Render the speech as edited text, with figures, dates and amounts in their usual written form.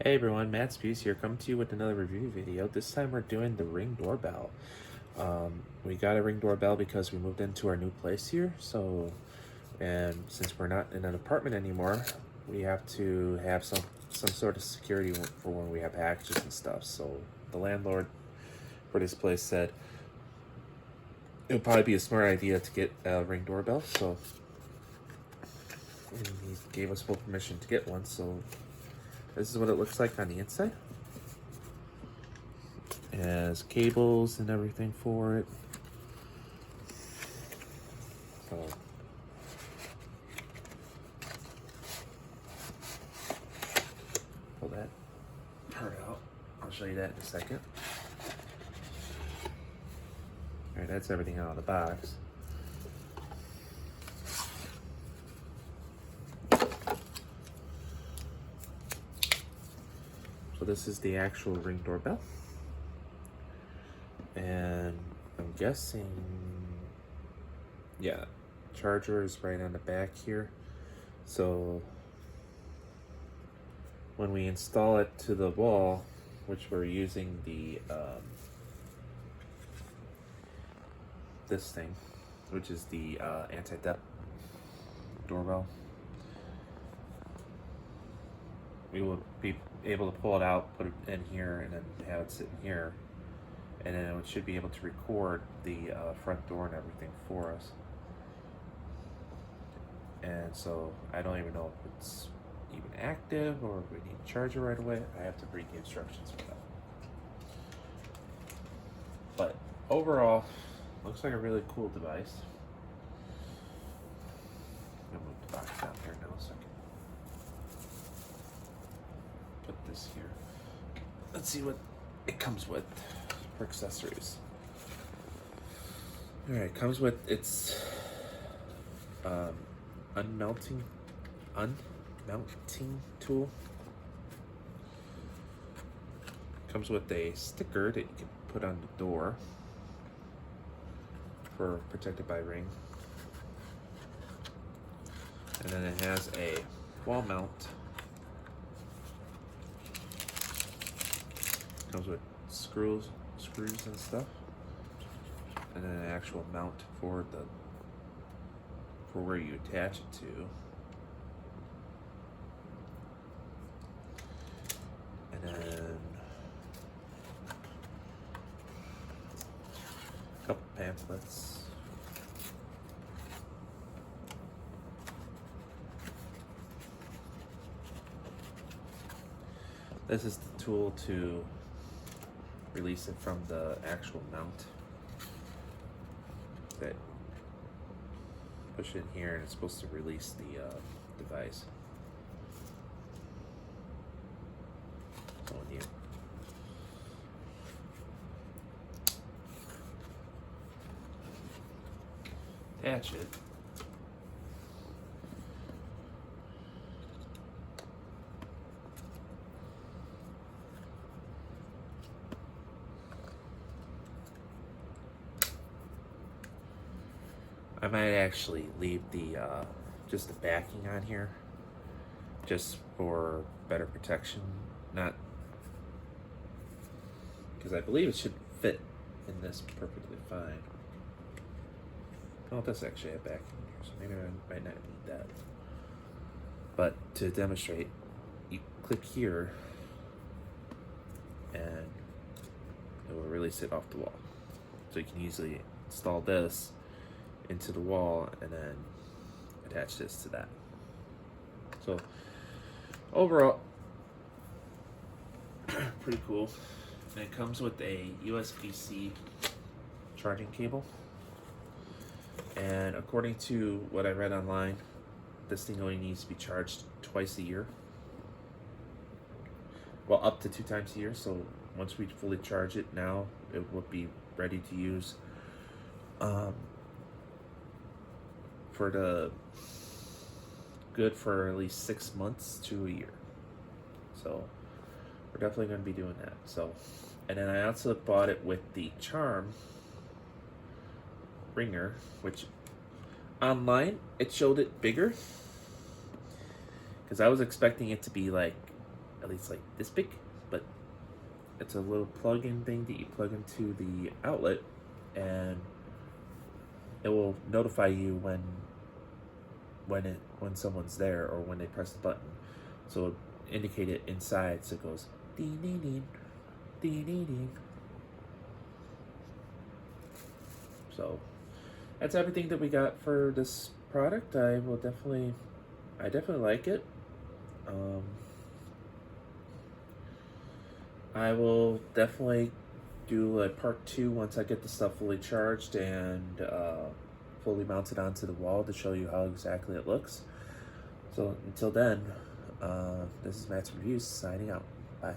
Hey everyone, Matt Spews here, coming to you with another review video. This time we're doing the Ring doorbell. We got a Ring doorbell because we moved into our new place here. And since we're not in an apartment anymore, we have to have some sort of security for when we have packages and stuff. So the landlord for this place said it would probably be a smart idea to get a Ring doorbell. And he gave us full permission to get one. So this is what it looks like on the inside. It has cables and everything for it. So pull that part out. I'll show you that in a second. Alright, that's everything out of the box. So this is the actual Ring doorbell. And I'm guessing, yeah, charger is right on the back here. So when we install it to the wall, which we're using the this thing, which is the anti-theft doorbell, we will be able to pull it out, put it in here, and then have it sit in here, and then it should be able to record the front door and everything for us. And so I don't even know if it's even active or if we need a charger right away. I have to read the instructions for that. But overall, looks like a really cool device. I'm gonna move the box down here now so I can put this here. Let's see what it comes with for accessories. Alright, it comes with its unmounting tool. Comes with a sticker that you can put on the door for protected by Ring. And then it has a wall mount. Comes with screws and stuff. And then an actual mount for where you attach it to. And then a couple pamphlets. This is the tool to release it from the actual mount. That push it in here and it's supposed to release the device. So when you attach it, I might actually leave the just the backing on here, just for better protection. Not because I believe it should fit in this perfectly fine. Oh, it does actually have backing here, so maybe I might not need that. But to demonstrate, you click here, and it will release it off the wall. So you can easily install this into the wall and then attach this to that. So overall, pretty cool. And it comes with a USB-C charging cable. And according to what I read online, this thing only needs to be charged twice a year. Well, up to 2 times a year. So once we fully charge it now, it will be ready to use. Good for at least 6 months to a year. So we're definitely going to be doing that. So, and then I also bought it with the Charm ringer, which online it showed it bigger because I was expecting it to be like at least like this big, but it's a little plug-in thing that you plug into the outlet, and it will notify you when someone's there or when they press the button. So it'll indicate it inside, so it goes ding ding ding ding ding ding. So that's everything that we got for this product. I definitely like it. I will definitely do a part 2 once I get the stuff fully charged and fully mounted onto the wall to show you how exactly it looks. So until then, this is Matt's Reviews signing out. Bye.